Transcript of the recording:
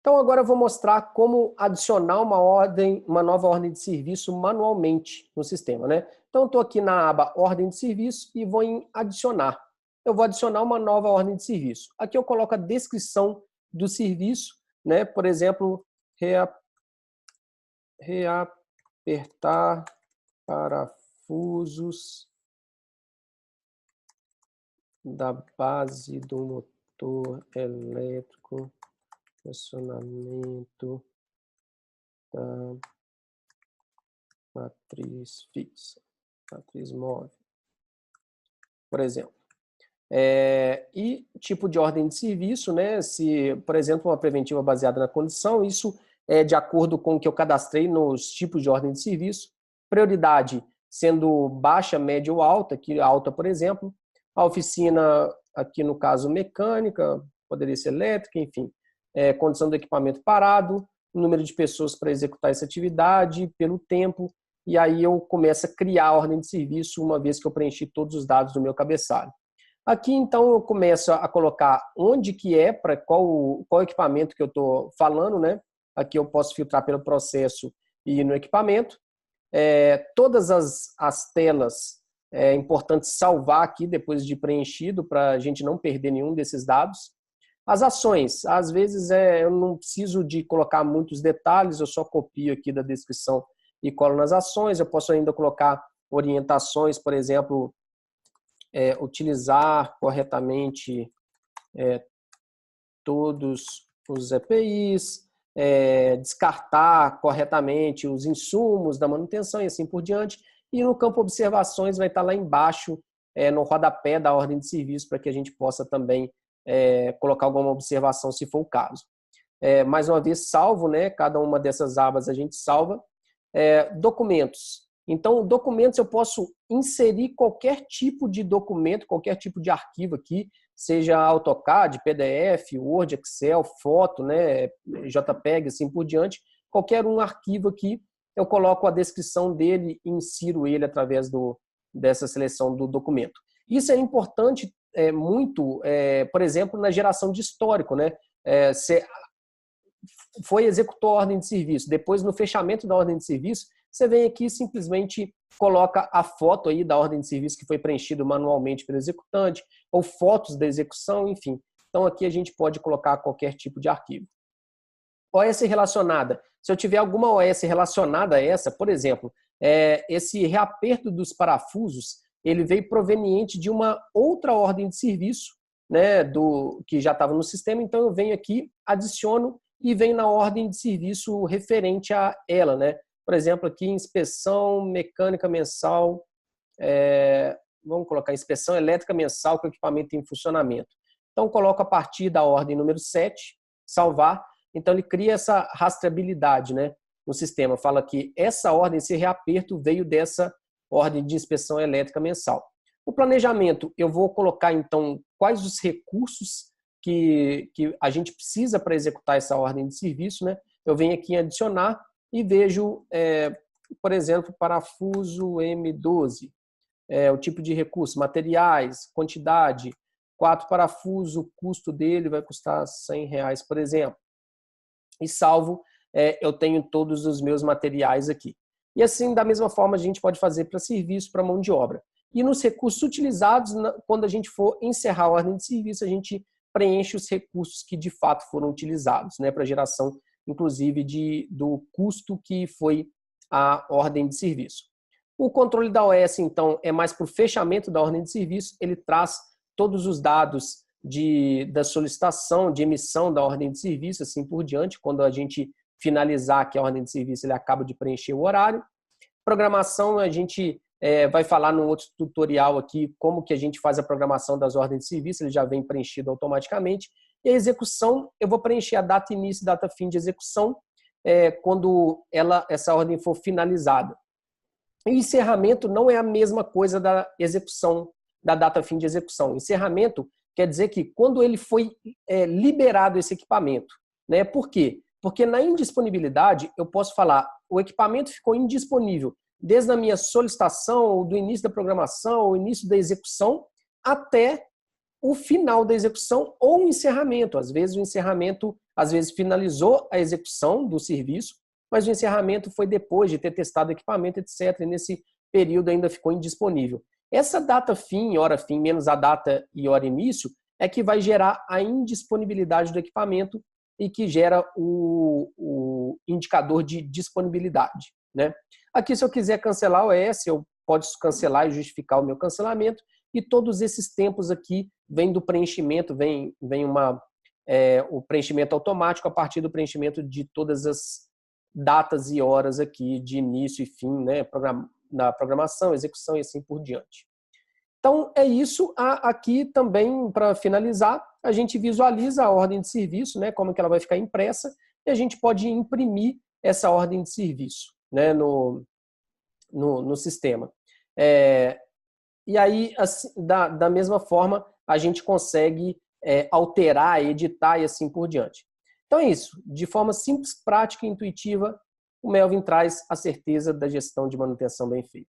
Então agora eu vou mostrar como adicionar uma nova ordem de serviço manualmente no sistema, né? Então eu estou aqui na aba ordem de serviço e vou em adicionar. Eu vou adicionar uma nova ordem de serviço. Aqui eu coloco a descrição do serviço, né? Por exemplo, reapertar parafusos da base do motor elétrico, funcionamento da matriz fixa, matriz móvel, por exemplo. E tipo de ordem de serviço, né? Se, por exemplo, uma preventiva baseada na condição, isso é de acordo com o que eu cadastrei nos tipos de ordem de serviço. Prioridade sendo baixa, média ou alta, aqui alta, por exemplo. A oficina, aqui no caso mecânica, poderia ser elétrica, enfim. Condição do equipamento parado, o número de pessoas para executar essa atividade, pelo tempo, e aí eu começo a criar a ordem de serviço uma vez que eu preenchi todos os dados do meu cabeçalho. Aqui, então, eu começo a colocar onde que é, para qual equipamento que eu estou falando, né? Aqui eu posso filtrar pelo processo e ir no equipamento. Todas as telas é importante salvar aqui depois de preenchido, para a gente não perder nenhum desses dados. As ações, às vezes eu não preciso de colocar muitos detalhes, eu só copio aqui da descrição e colo nas ações. Eu posso ainda colocar orientações, por exemplo, utilizar corretamente todos os EPIs, descartar corretamente os insumos da manutenção e assim por diante. E no campo observações vai estar lá embaixo, no rodapé da ordem de serviço, para que a gente possa também colocar alguma observação, se for o caso. Mais uma vez, salvo, né? Cada uma dessas abas a gente salva. Documentos. Então, documentos eu posso inserir qualquer tipo de documento, qualquer tipo de arquivo aqui, seja AutoCAD, PDF, Word, Excel, foto, né, JPEG, assim por diante. Qualquer um arquivo aqui, eu coloco a descrição dele e insiro ele através dessa seleção do documento. Isso é importante muito, por exemplo, na geração de histórico, né? Você executou a ordem de serviço, depois no fechamento da ordem de serviço, você vem aqui e simplesmente coloca a foto aí da ordem de serviço que foi preenchido manualmente pelo executante, ou fotos da execução, enfim. Então aqui a gente pode colocar qualquer tipo de arquivo. OS relacionada. Se eu tiver alguma OS relacionada a essa, por exemplo, esse reaperto dos parafusos, ele veio proveniente de uma outra ordem de serviço, né, que já estava no sistema, então eu venho aqui, adiciono e venho na ordem de serviço referente a ela, né? Por exemplo, aqui inspeção mecânica mensal, vamos colocar inspeção elétrica mensal com equipamento em funcionamento. Então, coloco a partir da ordem número 7, salvar. Então, ele cria essa rastreabilidade, né, no sistema. Fala que essa ordem, esse reaperto, veio dessa ordem de inspeção elétrica mensal. O planejamento, eu vou colocar, então, quais os recursos que a gente precisa para executar essa ordem de serviço, né? Eu venho aqui em adicionar e vejo, por exemplo, parafuso M12, o tipo de recurso, materiais, quantidade, 4 parafusos, o custo dele vai custar R$100, por exemplo. E salvo, eu tenho todos os meus materiais aqui. E assim, da mesma forma, a gente pode fazer para serviço, para mão de obra. E nos recursos utilizados, quando a gente for encerrar a ordem de serviço, a gente preenche os recursos que de fato foram utilizados, né, para geração, inclusive, do custo que foi a ordem de serviço. O controle da OS, então, é mais para o fechamento da ordem de serviço, ele traz todos os dados da solicitação, de emissão da ordem de serviço, assim por diante. Quando a gente finalizar aqui a ordem de serviço, ele acaba de preencher o horário. Programação, a gente vai falar num outro tutorial aqui como que a gente faz a programação das ordens de serviço, ele já vem preenchido automaticamente. E a execução, eu vou preencher a data início e data fim de execução quando essa ordem for finalizada. E encerramento não é a mesma coisa da execução, da data fim de execução. Encerramento quer dizer que quando ele foi liberado esse equipamento, né? Por quê? Porque na indisponibilidade eu posso falar, o equipamento ficou indisponível desde a minha solicitação, do início da programação, o início da execução, até o final da execução ou o encerramento. Às vezes o encerramento, às vezes finalizou a execução do serviço, mas o encerramento foi depois de ter testado o equipamento, etc. E nesse período ainda ficou indisponível. Essa data fim, hora fim, menos a data e hora início, é que vai gerar a indisponibilidade do equipamento e que gera o indicador de disponibilidade, né? Aqui, se eu quiser cancelar o ES, eu posso cancelar e justificar o meu cancelamento, e todos esses tempos aqui vêm do preenchimento, vem o preenchimento automático a partir do preenchimento de todas as datas e horas aqui de início e fim, né, na programação, execução e assim por diante. Então, é isso. Aqui também, para finalizar, a gente visualiza a ordem de serviço, né, como que ela vai ficar impressa, e a gente pode imprimir essa ordem de serviço, né, no sistema. E aí, assim, da mesma forma, a gente consegue alterar, editar e assim por diante. Então é isso. De forma simples, prática e intuitiva, o Melvin traz a certeza da gestão de manutenção bem feita.